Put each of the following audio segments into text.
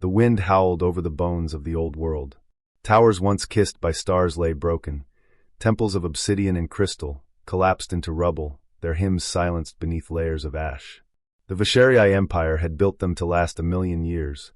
The wind howled over the bones of the old world. Towers once kissed by stars lay broken. Temples of obsidian and crystal collapsed into rubble, their hymns silenced beneath layers of ash. The Visharii Empire had built them to last 1,000,000 years,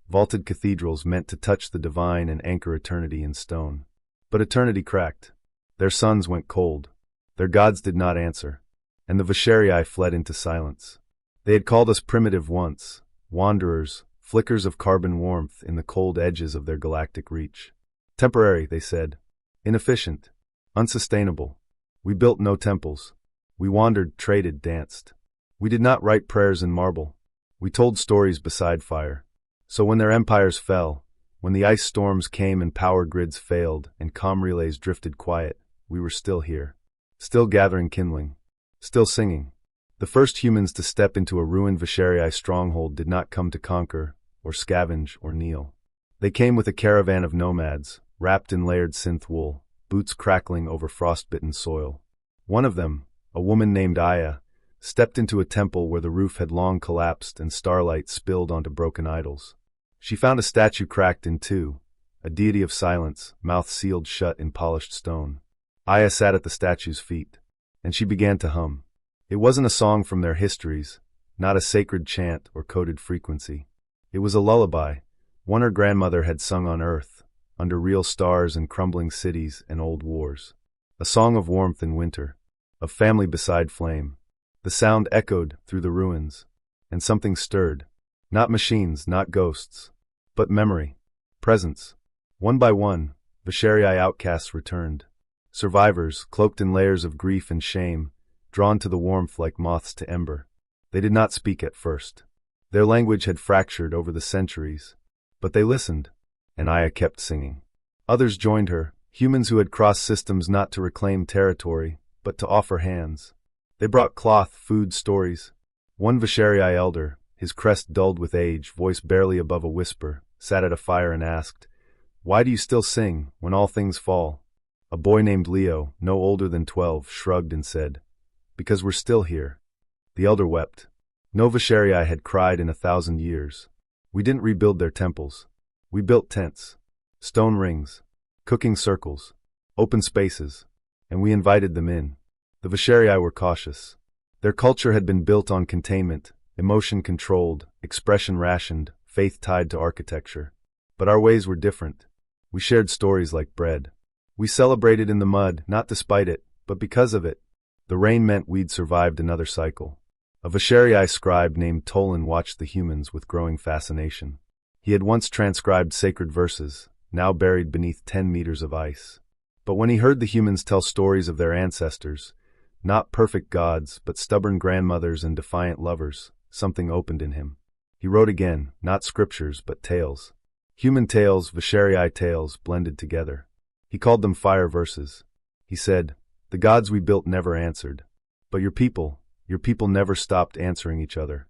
vaulted cathedrals meant to touch the divine and anchor eternity in stone. But eternity cracked. Their suns went cold. Their gods did not answer, and the Visharii fled into silence. They had called us primitive once, wanderers, flickers of carbon warmth in the cold edges of their galactic reach. Temporary, they said. Inefficient. Unsustainable. We built no temples. We wandered, traded, danced. We did not write prayers in marble. We told stories beside fire. So when their empires fell, when the ice storms came and power grids failed and comm relays drifted quiet, we were still here. Still gathering kindling. Still singing. The first humans to step into a ruined Visharii stronghold did not come to conquer, or scavenge, or kneel. They came with a caravan of nomads, wrapped in layered synth wool, boots crackling over frostbitten soil. One of them, a woman named Aya, stepped into a temple where the roof had long collapsed and starlight spilled onto broken idols. She found a statue cracked in two, a deity of silence, mouth sealed shut in polished stone. Aya sat at the statue's feet, and she began to hum. It wasn't a song from their histories, not a sacred chant or coded frequency. It was a lullaby, one her grandmother had sung on Earth, under real stars and crumbling cities and old wars. A song of warmth in winter, of family beside flame. The sound echoed through the ruins, and something stirred. Not machines, not ghosts, but memory, presence. One by one, Visharii outcasts returned. Survivors, cloaked in layers of grief and shame, drawn to the warmth like moths to ember. They did not speak at first. Their language had fractured over the centuries, but they listened, and Aya kept singing. Others joined her, humans who had crossed systems not to reclaim territory, but to offer hands. They brought cloth, food, stories. One Visharii elder, his crest dulled with age, voice barely above a whisper, sat at a fire and asked, "Why do you still sing, when all things fall?" A boy named Leo, no older than 12, shrugged and said, "Because we're still here." The elder wept. No Visharii had cried in 1,000 years. We didn't rebuild their temples. We built tents, stone rings, cooking circles, open spaces, and we invited them in. The Visharii were cautious. Their culture had been built on containment, emotion controlled, expression rationed, faith tied to architecture. But our ways were different. We shared stories like bread. We celebrated in the mud, not despite it, but because of it. The rain meant we'd survived another cycle. A Visharii scribe named Tolan watched the humans with growing fascination. He had once transcribed sacred verses, now buried beneath 10 meters of ice. But when he heard the humans tell stories of their ancestors, not perfect gods, but stubborn grandmothers and defiant lovers, something opened in him. He wrote again, not scriptures, but tales. Human tales, Visharii tales, blended together. He called them fire verses. He said, "The gods we built never answered. But your people never stopped answering each other."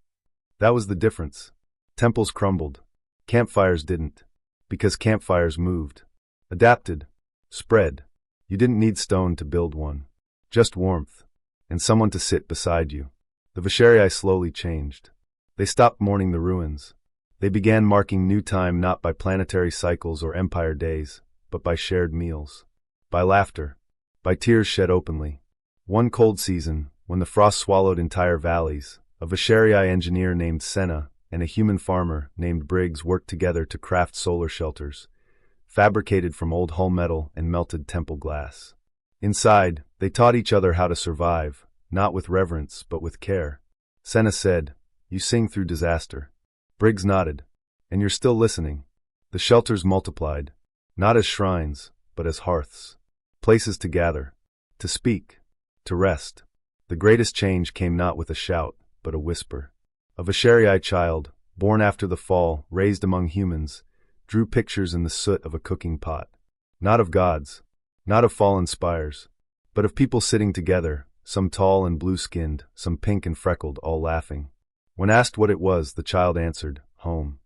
That was the difference. Temples crumbled. Campfires didn't. Because campfires moved. Adapted. Spread. You didn't need stone to build one. Just warmth. And someone to sit beside you. The Visharii slowly changed. They stopped mourning the ruins. They began marking new time not by planetary cycles or empire days, but by shared meals. By laughter. By tears shed openly. One cold season, when the frost swallowed entire valleys, a Visharii engineer named Senna and a human farmer named Briggs worked together to craft solar shelters, fabricated from old hull metal and melted temple glass. Inside, they taught each other how to survive, not with reverence but with care. Senna said, "You sing through disaster." Briggs nodded. "And you're still listening." The shelters multiplied, not as shrines, but as hearths. Places to gather, to speak, to rest. The greatest change came not with a shout, but a whisper. A Visharii child, born after the fall, raised among humans, drew pictures in the soot of a cooking pot. Not of gods, not of fallen spires, but of people sitting together, some tall and blue-skinned, some pink and freckled, all laughing. When asked what it was, the child answered, "Home."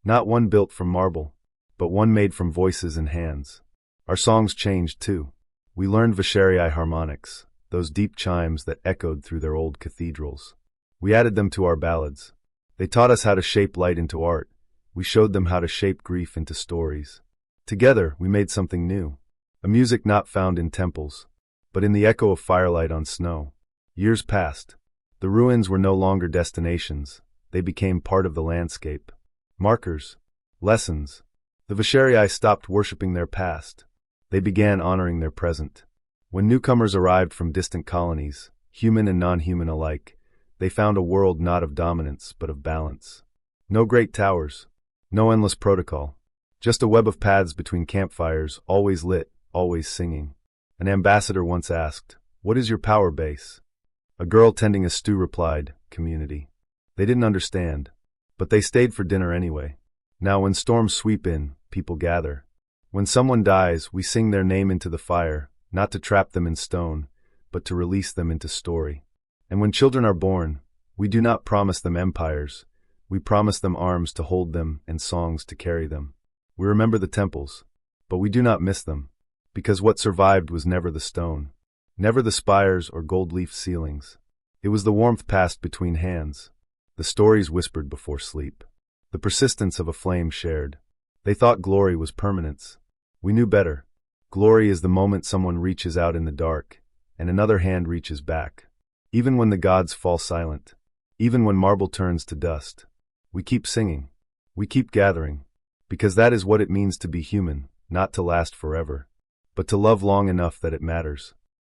Not one built from marble, but one made from voices and hands. Our songs changed too. We learned Visharii harmonics, those deep chimes that echoed through their old cathedrals. We added them to our ballads. They taught us how to shape light into art, We showed them how to shape grief into stories. Together, we made something new. A music not found in temples, but in the echo of firelight on snow. Years passed. The ruins were no longer destinations. They became part of the landscape. Markers. Lessons. The Visharii stopped worshipping their past. They began honoring their present. When newcomers arrived from distant colonies, human and non-human alike, they found a world not of dominance but of balance. No great towers. No endless protocol. Just a web of paths between campfires, always lit, always singing. An ambassador once asked, "What is your power base?" A girl tending a stew replied, "Community." They didn't understand, but they stayed for dinner anyway. Now when storms sweep in, people gather. When someone dies, we sing their name into the fire, not to trap them in stone, but to release them into story. And when children are born, we do not promise them empires. We promise them arms to hold them and songs to carry them. We remember the temples, but we do not miss them, because what survived was never the stone, never the spires or gold-leaf ceilings. It was the warmth passed between hands, the stories whispered before sleep, the persistence of a flame shared. They thought glory was permanence. We knew better. Glory is the moment someone reaches out in the dark, and another hand reaches back. Even when the gods fall silent, even when marble turns to dust, we keep singing, we keep gathering, because that is what it means to be human, not to last forever, but to love long enough that it matters.